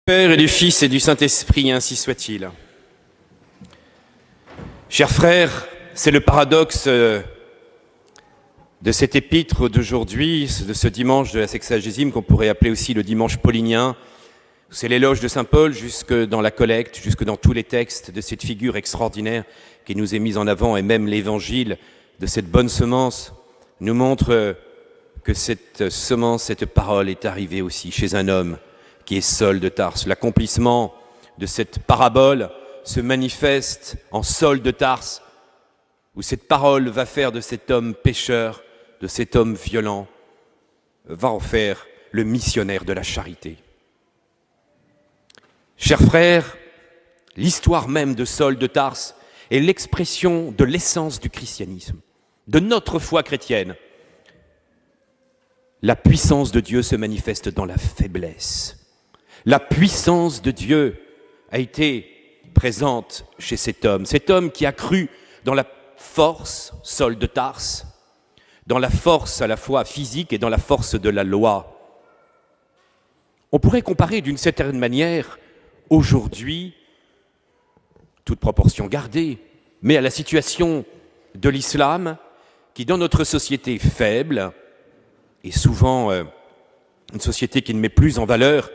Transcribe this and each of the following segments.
Père et du Fils et du Saint-Esprit, ainsi soit-il. Chers frères, c'est le paradoxe de cet épître d'aujourd'hui, de ce dimanche de la sexagésime qu'on pourrait appeler aussi le dimanche paulinien. C'est l'éloge de saint Paul jusque dans la collecte, jusque dans tous les textes de cette figure extraordinaire qui nous est mise en avant, et même l'évangile de cette bonne semence nous montre que cette semence, cette parole est arrivée aussi chez un homme qui est Saul de Tarse. L'accomplissement de cette parabole se manifeste en Saul de Tarse, où cette parole va faire de cet homme pécheur, de cet homme violent, va en faire le missionnaire de la charité. Chers frères, l'histoire même de Saul de Tarse est l'expression de l'essence du christianisme, de notre foi chrétienne. La puissance de Dieu se manifeste dans la faiblesse. La puissance de Dieu a été présente chez cet homme qui a cru dans la force, Saul de Tarse, dans la force à la fois physique et dans la force de la loi. On pourrait comparer d'une certaine manière aujourd'hui, toute proportion gardée, mais à la situation de l'islam qui, dans notre société faible, et souvent une société qui ne met plus en valeur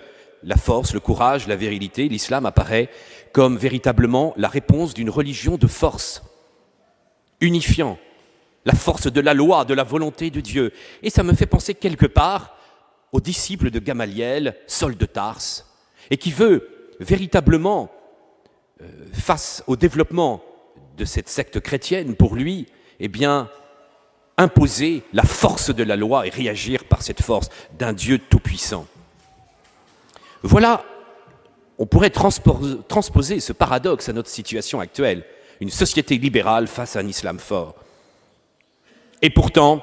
la force, le courage, la virilité, l'islam apparaît comme véritablement la réponse d'une religion de force, unifiant la force de la loi, de la volonté de Dieu. Et ça me fait penser quelque part aux disciples de Gamaliel, Saul de Tarse, et qui veut véritablement, face au développement de cette secte chrétienne, pour lui, eh bien, imposer la force de la loi et réagir par cette force d'un Dieu tout-puissant. Voilà, on pourrait transposer ce paradoxe à notre situation actuelle, une société libérale face à un islam fort. Et pourtant,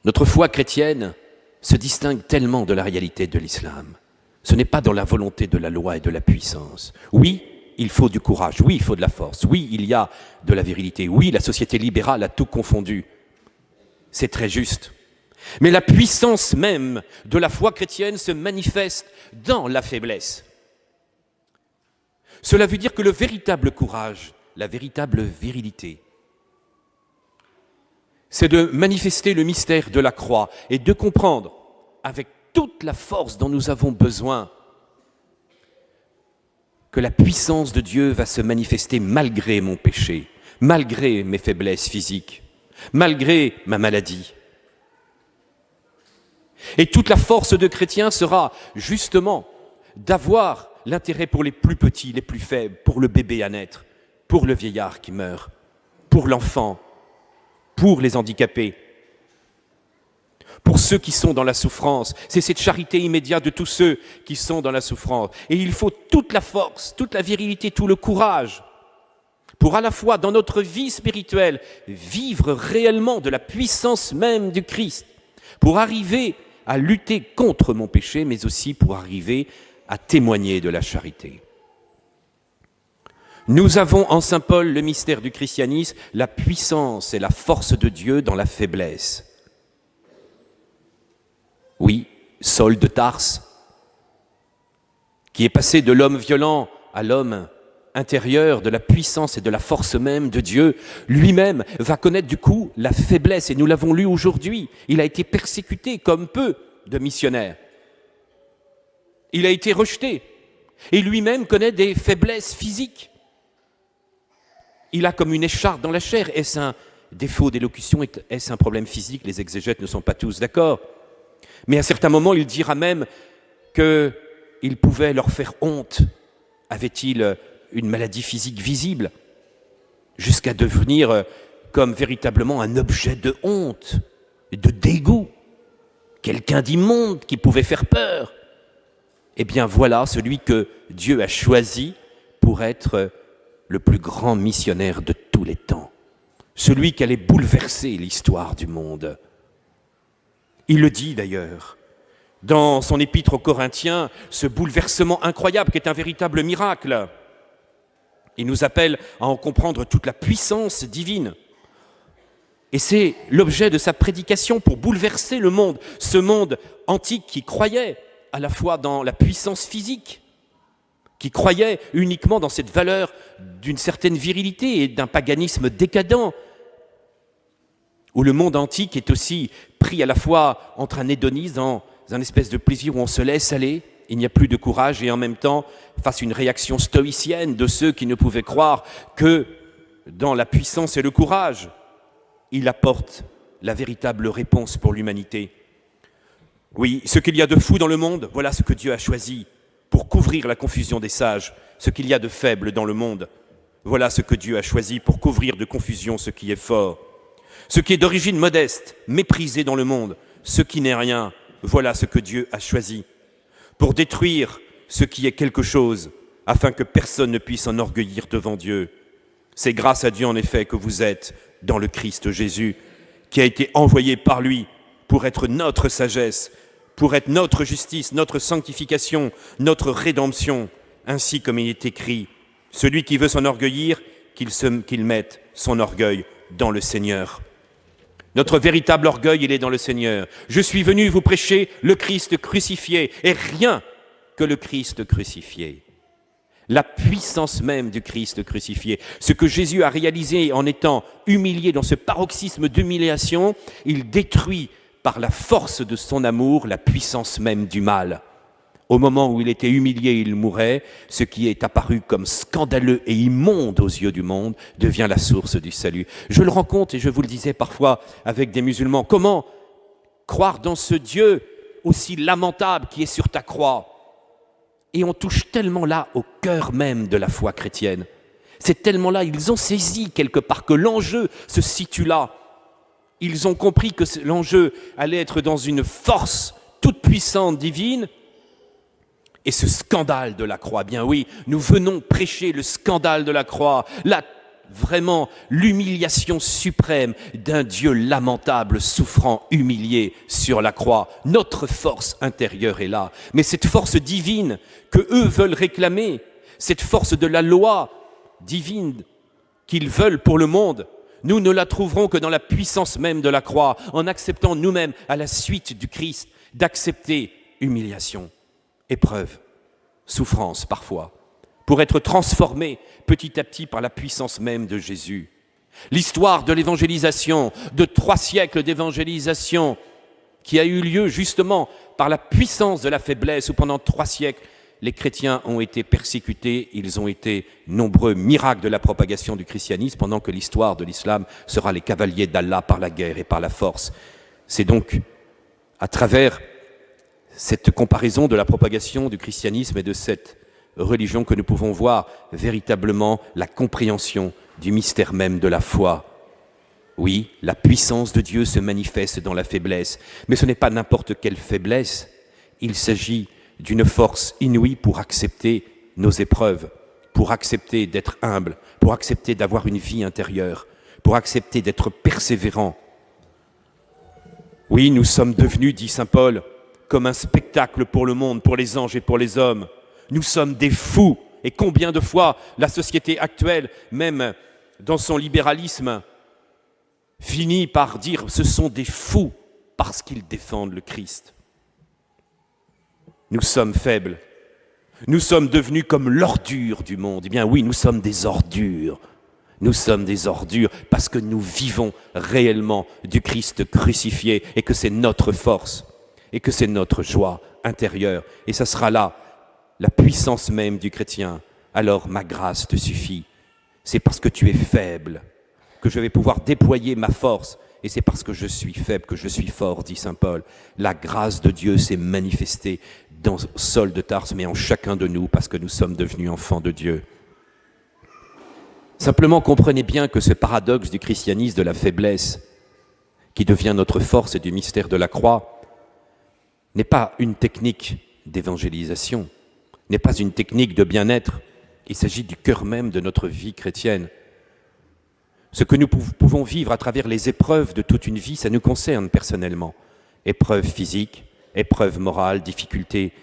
notre foi chrétienne se distingue tellement de la réalité de l'islam. Ce n'est pas dans la volonté de la loi et de la puissance. Oui, il faut du courage, oui, il faut de la force, oui, il y a de la virilité, oui, la société libérale a tout confondu. C'est très juste. Mais la puissance même de la foi chrétienne se manifeste dans la faiblesse. Cela veut dire que le véritable courage, la véritable virilité, c'est de manifester le mystère de la croix et de comprendre avec toute la force dont nous avons besoin que la puissance de Dieu va se manifester malgré mon péché, malgré mes faiblesses physiques, malgré ma maladie. Et toute la force de chrétien sera justement d'avoir l'intérêt pour les plus petits, les plus faibles, pour le bébé à naître, pour le vieillard qui meurt, pour l'enfant, pour les handicapés, pour ceux qui sont dans la souffrance. C'est cette charité immédiate de tous ceux qui sont dans la souffrance. Et il faut toute la force, toute la virilité, tout le courage pour à la fois dans notre vie spirituelle vivre réellement de la puissance même du Christ, pour arriver à lutter contre mon péché, mais aussi pour arriver à témoigner de la charité. Nous avons en saint Paul le mystère du christianisme, la puissance et la force de Dieu dans la faiblesse. Oui, Saul de Tarse, qui est passé de l'homme violent à l'homme intérieur, de la puissance et de la force même de Dieu, lui-même va connaître du coup la faiblesse, et nous l'avons lu aujourd'hui. Il a été persécuté comme peu de missionnaires. Il a été rejeté, et lui-même connaît des faiblesses physiques. Il a comme une écharpe dans la chair. Est-ce un défaut d'élocution? Est-ce un problème physique? Les exégètes ne sont pas tous d'accord. Mais à certains moments, il dira même qu'il pouvait leur faire honte. Avait-il une maladie physique visible? Jusqu'à devenir comme véritablement un objet de honte, de dégoût. Quelqu'un d'immonde qui pouvait faire peur. Eh bien voilà celui que Dieu a choisi pour être le plus grand missionnaire de tous les temps. Celui qui allait bouleverser l'histoire du monde. Il le dit d'ailleurs, dans son épître aux Corinthiens, ce bouleversement incroyable qui est un véritable miracle. Il nous appelle à en comprendre toute la puissance divine. Et c'est l'objet de sa prédication pour bouleverser le monde, ce monde antique qui croyait à la fois dans la puissance physique, qui croyait uniquement dans cette valeur d'une certaine virilité et d'un paganisme décadent, où le monde antique est aussi pris à la fois entre un hédonisme, dans un espèce de plaisir où on se laisse aller, il n'y a plus de courage, et en même temps, face à une réaction stoïcienne de ceux qui ne pouvaient croire que dans la puissance et le courage, il apporte la véritable réponse pour l'humanité. Oui, ce qu'il y a de fou dans le monde, voilà ce que Dieu a choisi pour couvrir la confusion des sages. Ce qu'il y a de faible dans le monde, voilà ce que Dieu a choisi pour couvrir de confusion ce qui est fort. Ce qui est d'origine modeste, méprisé dans le monde, ce qui n'est rien, voilà ce que Dieu a choisi pour détruire ce qui est quelque chose, afin que personne ne puisse s'enorgueillir devant Dieu. C'est grâce à Dieu en effet que vous êtes dans le Christ Jésus, qui a été envoyé par lui pour être notre sagesse, pour être notre justice, notre sanctification, notre rédemption, ainsi comme il est écrit. Celui qui veut s'enorgueillir, qu'il mette son orgueil dans le Seigneur. Notre véritable orgueil, il est dans le Seigneur. Je suis venu vous prêcher le Christ crucifié, et rien que le Christ crucifié. La puissance même du Christ crucifié. Ce que Jésus a réalisé en étant humilié dans ce paroxysme d'humiliation, il détruit par la force de son amour la puissance même du mal. Au moment où il était humilié et il mourait, ce qui est apparu comme scandaleux et immonde aux yeux du monde devient la source du salut. Je le rends compte, et je vous le disais parfois avec des musulmans, comment croire dans ce Dieu aussi lamentable qui est sur ta croix? Et on touche tellement là au cœur même de la foi chrétienne. C'est tellement là, ils ont saisi quelque part que l'enjeu se situe là. Ils ont compris que l'enjeu allait être dans une force toute puissante divine. Et ce scandale de la croix, bien oui, nous venons prêcher le scandale de la croix, vraiment l'humiliation suprême d'un Dieu lamentable, souffrant, humilié sur la croix. Notre force intérieure est là. Mais cette force divine que eux veulent réclamer, cette force de la loi divine qu'ils veulent pour le monde, nous ne la trouverons que dans la puissance même de la croix, en acceptant nous-mêmes, à la suite du Christ, d'accepter humiliation, épreuve, souffrance parfois, pour être transformé petit à petit par la puissance même de Jésus. L'histoire de l'évangélisation, de 3 siècles d'évangélisation, qui a eu lieu justement par la puissance de la faiblesse, où pendant 3 siècles, les chrétiens ont été persécutés, ils ont été nombreux miracles de la propagation du christianisme, pendant que l'histoire de l'islam sera les cavaliers d'Allah par la guerre et par la force. C'est donc à travers cette comparaison de la propagation du christianisme et de cette religion que nous pouvons voir véritablement la compréhension du mystère même de la foi. Oui, la puissance de Dieu se manifeste dans la faiblesse, mais ce n'est pas n'importe quelle faiblesse. Il s'agit d'une force inouïe pour accepter nos épreuves, pour accepter d'être humble, pour accepter d'avoir une vie intérieure, pour accepter d'être persévérant. Oui, nous sommes devenus, dit saint Paul, comme un spectacle pour le monde, pour les anges et pour les hommes. Nous sommes des fous. Et combien de fois la société actuelle, même dans son libéralisme, finit par dire ce sont des fous parce qu'ils défendent le Christ. Nous sommes faibles. Nous sommes devenus comme l'ordure du monde. Eh bien oui, nous sommes des ordures. Nous sommes des ordures parce que nous vivons réellement du Christ crucifié et que c'est notre force et que c'est notre joie intérieure. Et ça sera là la puissance même du chrétien. Alors ma grâce te suffit. C'est parce que tu es faible que je vais pouvoir déployer ma force. Et c'est parce que je suis faible que je suis fort, dit saint Paul. La grâce de Dieu s'est manifestée dans Saul de Tarse, mais en chacun de nous, parce que nous sommes devenus enfants de Dieu. Simplement, comprenez bien que ce paradoxe du christianisme, de la faiblesse, qui devient notre force et du mystère de la croix, n'est pas une technique d'évangélisation, n'est pas une technique de bien-être. Il s'agit du cœur même de notre vie chrétienne. Ce que nous pouvons vivre à travers les épreuves de toute une vie, ça nous concerne personnellement. Épreuves physiques, épreuves morales, difficultés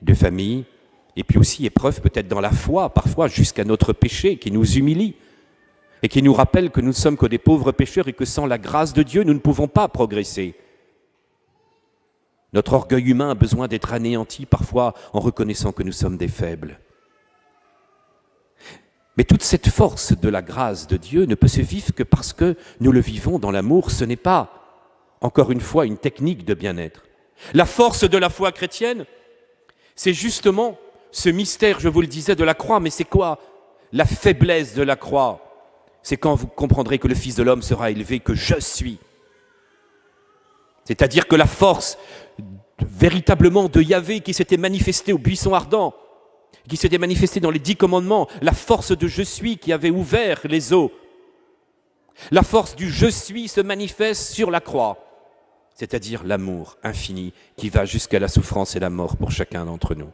de famille, et puis aussi épreuves peut-être dans la foi, parfois jusqu'à notre péché qui nous humilie. et qui nous rappelle que nous ne sommes que des pauvres pécheurs et que sans la grâce de Dieu, nous ne pouvons pas progresser. Notre orgueil humain a besoin d'être anéanti parfois en reconnaissant que nous sommes des faibles. Mais toute cette force de la grâce de Dieu ne peut se vivre que parce que nous le vivons dans l'amour. Ce n'est pas, encore une fois, une technique de bien-être. La force de la foi chrétienne, c'est justement ce mystère, je vous le disais, de la croix. Mais c'est quoi la faiblesse de la croix? C'est quand vous comprendrez que le Fils de l'homme sera élevé, que je suis. C'est-à-dire que la force véritablement de Yahvé qui s'était manifestée au buisson ardent, qui s'était manifestée dans les 10 commandements, la force de je suis qui avait ouvert les eaux, la force du je suis se manifeste sur la croix, c'est-à-dire l'amour infini qui va jusqu'à la souffrance et la mort pour chacun d'entre nous.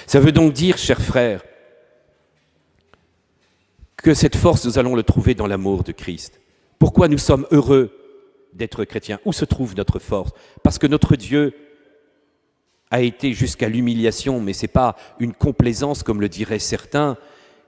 Ça veut donc dire, chers frères, que cette force, nous allons le trouver dans l'amour de Christ. Pourquoi nous sommes heureux d'être chrétiens? Où se trouve notre force? Parce que notre Dieu a été jusqu'à l'humiliation, mais ce n'est pas une complaisance, comme le diraient certains,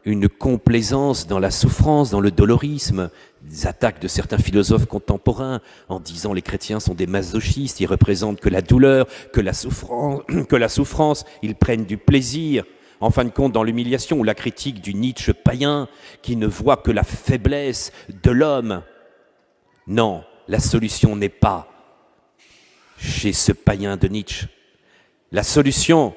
une complaisance dans la souffrance, dans le dolorisme, des attaques de certains philosophes contemporains en disant les chrétiens sont des masochistes, ils représentent que la douleur, que la souffrance, ils prennent du plaisir. En fin de compte, dans l'humiliation ou la critique du Nietzsche païen qui ne voit que la faiblesse de l'homme. Non, la solution n'est pas chez ce païen de Nietzsche. La solution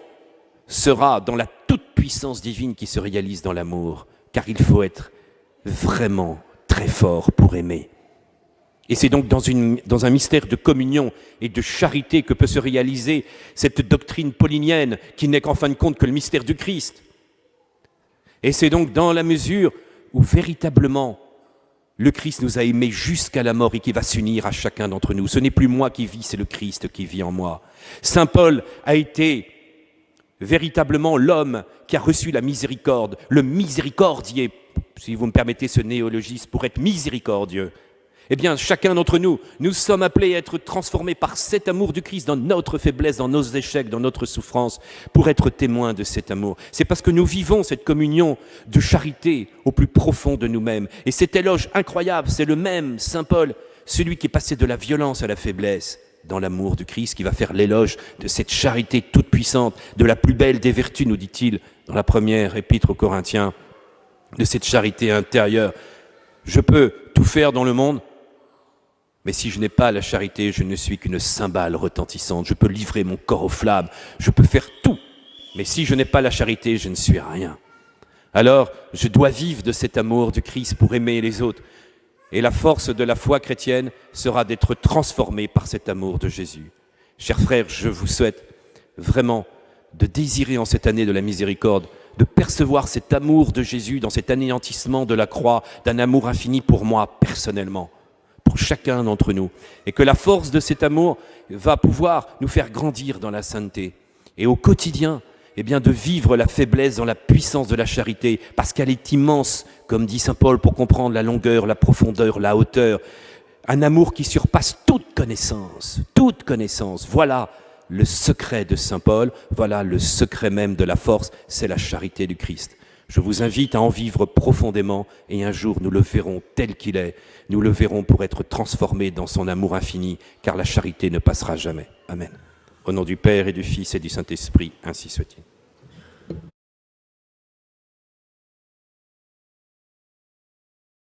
sera dans la toute-puissance divine qui se réalise dans l'amour, car il faut être vraiment très fort pour aimer. Et c'est donc dans un mystère de communion et de charité que peut se réaliser cette doctrine paulinienne qui n'est qu'en fin de compte que le mystère du Christ. Et c'est donc dans la mesure où véritablement le Christ nous a aimés jusqu'à la mort et qui va s'unir à chacun d'entre nous. Ce n'est plus moi qui vis, c'est le Christ qui vit en moi. Saint Paul a été véritablement l'homme qui a reçu la miséricorde, le miséricordier, si vous me permettez ce néologisme, pour être miséricordieux. Eh bien, chacun d'entre nous, nous sommes appelés à être transformés par cet amour du Christ dans notre faiblesse, dans nos échecs, dans notre souffrance, pour être témoins de cet amour. C'est parce que nous vivons cette communion de charité au plus profond de nous-mêmes. Et cet éloge incroyable, c'est le même Saint Paul, celui qui est passé de la violence à la faiblesse, dans l'amour du Christ, qui va faire l'éloge de cette charité toute puissante, de la plus belle des vertus, nous dit-il, dans la première épître aux Corinthiens, de cette charité intérieure. Je peux tout faire dans le monde, mais si je n'ai pas la charité, je ne suis qu'une cymbale retentissante. Je peux livrer mon corps aux flammes, je peux faire tout. Mais si je n'ai pas la charité, je ne suis rien. Alors, je dois vivre de cet amour du Christ pour aimer les autres. Et la force de la foi chrétienne sera d'être transformée par cet amour de Jésus. Chers frères, je vous souhaite vraiment de désirer en cette année de la miséricorde, de percevoir cet amour de Jésus dans cet anéantissement de la croix, d'un amour infini pour moi personnellement, pour chacun d'entre nous, et que la force de cet amour va pouvoir nous faire grandir dans la sainteté, et au quotidien, eh bien, de vivre la faiblesse dans la puissance de la charité, parce qu'elle est immense, comme dit saint Paul, pour comprendre la longueur, la profondeur, la hauteur, un amour qui surpasse toute connaissance, voilà le secret de saint Paul, voilà le secret même de la force, c'est la charité du Christ. Je vous invite à en vivre profondément et un jour nous le verrons tel qu'il est. Nous le verrons pour être transformés dans son amour infini, car la charité ne passera jamais. Amen. Au nom du Père et du Fils et du Saint-Esprit, ainsi soit-il.